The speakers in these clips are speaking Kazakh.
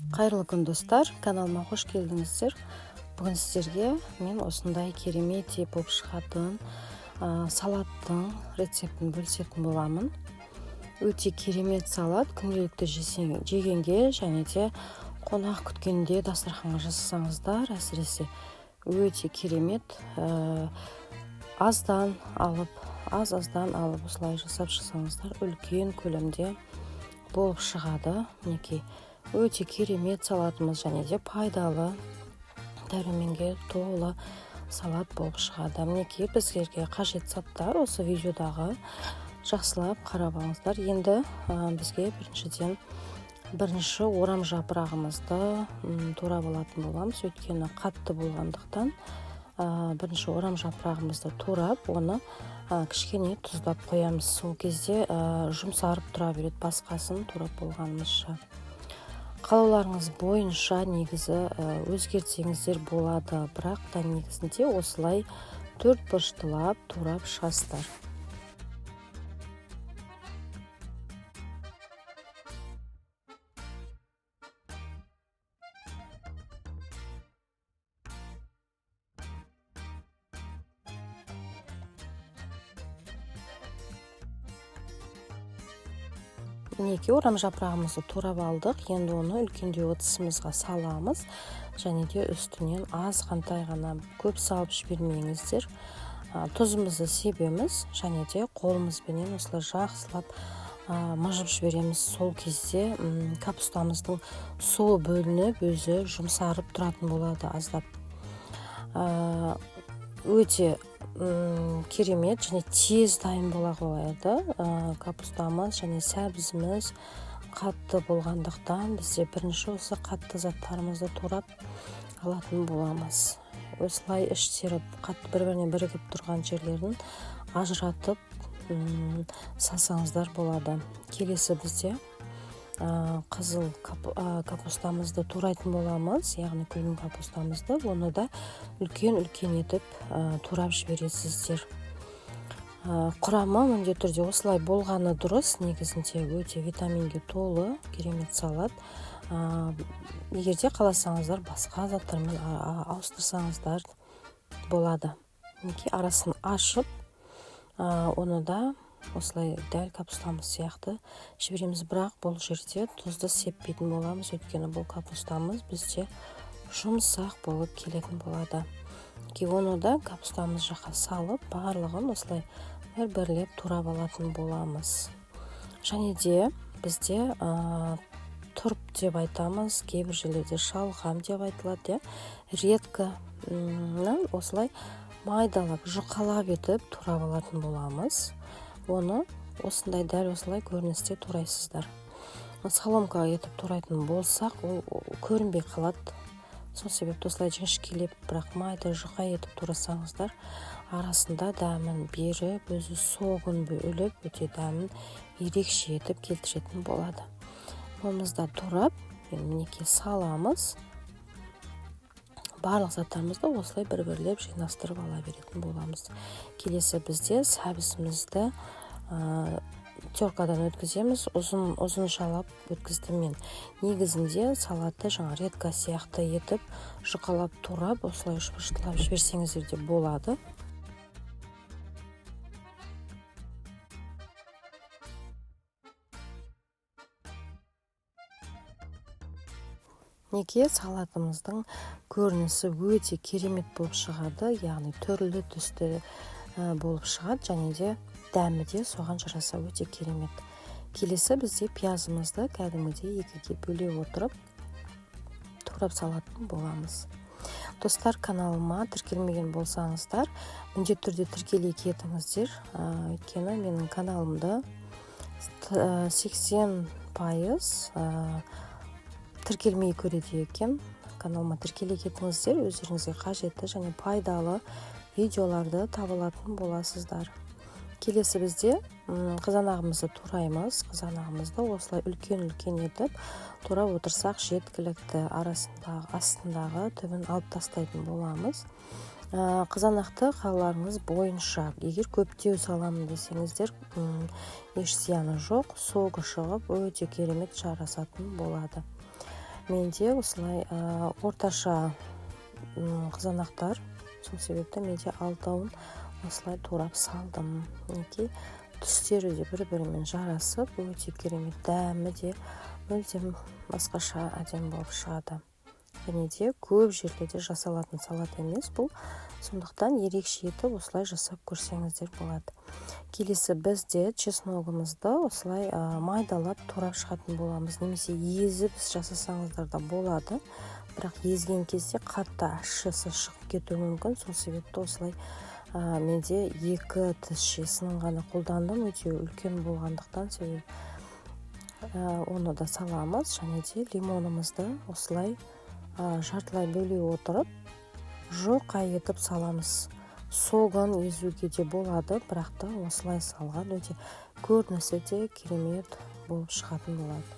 Қайырлы күн достар, каналыма қош келдіңіздер. Бүгін сіздерге мен осындай керемет болып шығатын салаттың рецептін бөлісетін боламын. Өте керемет салат, күнделікті жегенге және де қонақ күткенде дастарханға жасасаңыздар, әсіресе өте керемет. Аздан алып осылай жасап жасаңыздар, үлкен көлемде болып шығады. Мінекей өте керемет салатымыз және де пайдалы, дәруменге толы салат болып шығады. Мінекей біздерге қажет заттар осы видеодағы жақсылап қарап алыңыздар. Енді бізге бірінші орам жапырағымызды турап алатын боламыз. Өйткені қатты болғандықтан бірінші орам жапырағымызды турап, оны кішкене тұздап қоямыз. Сол кезде жұмсарып тұра береді, басқасын турап болғанымызша. Қалауларыңыз бойынша негізі өзгертсеңіздер болады, бірақ та негізінде осылай төрт бұрыштылап турап шығасыздар. Мінекей орам жапырағымызды турап алдық. Енді оны үлкендеу ыдысымызға саламыз. Және де үстінен азғантай ғана, көп салып жібермеңіздер. Тұзымызды себеміз және де қолымызбенен осылай жақсылап мыжып жібереміз. Сол кезде капустамыздың суы бөлініп, өзі жұмсарып тұратын болады аздап. Өте керемет және тез дайын бола қояды. Капустамыз және сәбізіміз қатты болғандықтан бізде бірінші осы қатты заттарымызды турап алатын боламыз. Осылай іштері қатты бір-біріне бірігіп тұрған жерлерін ажыратып салсаңыздар болады. Келесі бізде қызыл капустамызды турайтын боламыз, яғни күлгін капустамызды. Оны да үлкен етіп турап жібересіздер. Құрамы міндетті түрде осылай болғаны дұрыс. Негізінде өте витаминге толы керемет салат. Егерде қаласаңыздар, басқа заттармен ауыстырсаңыздар болады. Арасын ашып, оны да осылай дәл капустамыз сияқты жібереміз, бірақ бұл жерде тұзды сеппейтін боламыз. Өйткені бұл капустамыз бізде жұмсақ болып келетін болады. Оны да капустамыз жаққа салып, барлығын осылай бір-бірлеп турап алатын боламыз. Және де бізде тұрып деп айтамыз, кейбір жерлерде шалғам деп айтылады. Редкі осылай майдалап, жұқалап етіп турап алатын боламыз. Оны осындай дәл осылай көріністе турайсыздар. Соломка етіп турайтын болсақ, ол көрінбей қалады. Сол себепті осылай жіңішкелеп, бірақ майды жұқа етіп турасаңыздар, арасында дәмін беріп, өзі соғын бөліп, өте дәмін ерекше етіп келтіретін болады. Қолымызда турап, мінекей саламыз. Барлық заттарымызды осылай бір-бірлеп жинастырып ала беретін боламыз. Келесі бізде сәбізімізді теркадан өткіземіз. Ұзын жалап өткіздім мен. Негізінде салатты редка сияқты етіп, жұқалап турап, осылай үшбұрыштылап жіберсеңіздер де болады. Неге салатымыздың көрінісі өте керемет болып шығады, яғни түрлі түсті болып шығады, және де дәмі де соған жараса өте керемет. Келесі бізде пиязымызды кәдімгідей екіге бөле отырып турап салатын боламыз. Достар, каналыма тіркелмеген болсаңыздар, міндетті түрде тіркеле кетіңіздер. Өйткені менің каналымда 80% тіркелмей көреді екен. Каналыма тіркеле кетіңіздер, өздеріңізге қажетті және пайдалы видеоларды табылатын боласыздар. Келесі бізде қызанағымызды тураймыз. Қызанағымызды осылай үлкен етіп турап отырсақ жеткілікті. Астындағы түбін алып тастайтын боламыз. Қызанақты қалаларыңыз бойынша, егер көптеу саламын десеңіздер, еш зияны жоқ, соғы шығып өте керемет жарасатын болады. менде осылай орташа қызанақтар, сол себепті менде 6-ын осылай турап салдым. Мінекей түстері де бір-бірімен жарасып, өте керемет, дәмі де мүлдем басқаша әдемі болып шығады. Және де көп жерлерде жасалатын салат емес бұл, сондықтан ерекше етіп осылай жасап көрсеңіздер болады. Келесі бізде чесногымызды осылай майдалап турап шығатын боламыз, немесе езіп жасасаңыздар да болады. Бірақ езген кезде қатты ащысы шығып кетуі мүмкін, сол себепті осылай менде 2 тіс жесінің ғана қолдандым, өте үлкен болғандықтан себебі оны да саламыз. Және де лимонымызды осылай жартылай бөле отырып жұқа етіп саламыз. Соғын езуге де болады, бірақ та осылай салған өте көрінісі де керемет болып шығатын болады.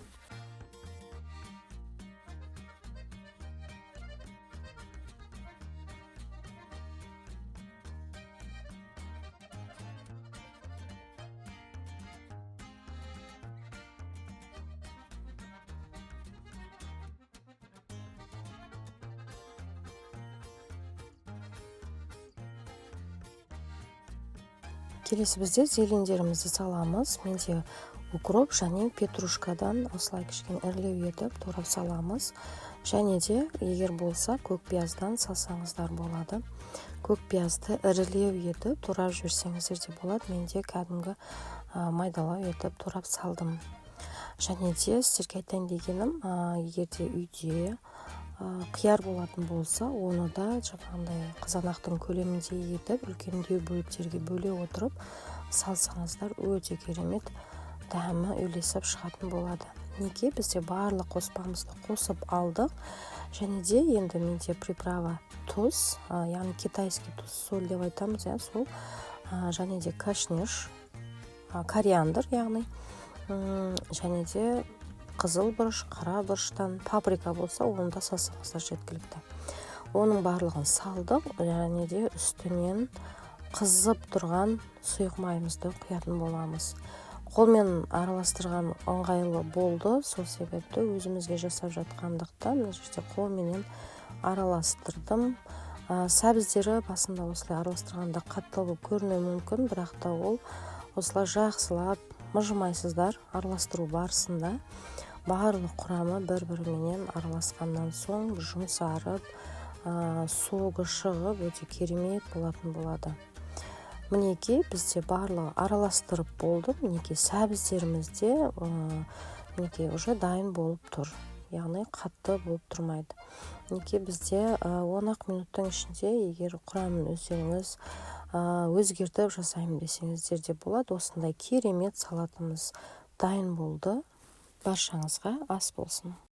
Келесі бізде зелендерімізді саламыз. Менде укроп және петрушкадан осылай кішкене ірілеу етіп турап саламыз. Және де егер болса көк пияздан салсаңыздар болады. Көк пиязды ірілеу етіп турап жіберсеңіздер де болады. Менде кәдімгі майдалау етіп турап салдым. Және де сіздерге айтайын дегенім, егер де үйде қияр болатын болса, оны да жаңағындай қызанақтың көлемінде етіп, үлкендеу бөліктерге бөле отырып салсаңыздар өте керемет дәмі үйлесіп шығатын болады. Неге бізде барлық қоспамызды қосып алдық. Және де енді менде приправа тұз, яғни китайский тұз, соль деп айтамыз, сол. Және де кашниш, кориандр, яғни. Және де қызыл бұрыш, қара бұрыштан паприка болса, оны да салсаңыздар жеткілікті. Оның барлығын салдық, және де үстінен қызып тұрған сұйық майымызды құятын боламыз. Қолмен араластырған ыңғайлы болды, сол себепті өзімізге жасап жатқандықтан мына жерде қолменен араластырдым. Сәбіздері басында осылай араластырғанда қатты болып көрінуі мүмкін, бірақ та ол осылай жақсылап мыжымайсыздар араластыру барысында. Барлық құрамы бір-біріменен араласқаннан соң жұмсарып, соғы шығып өте керемет болатын болады. Мінекей бізде барлығы араластырып болды. Мінекей сәбіздерімізде мінекей уже дайын болып тұр. Яғни қатты болып тұрмайды. Мінекей бізде 10 минуттың ішінде егер құрамын өздеріңіз өзгертіп жасаймын десеңіздер де болады. Осындай керемет салатымыз дайын болды. Баршаңызға ас болсын.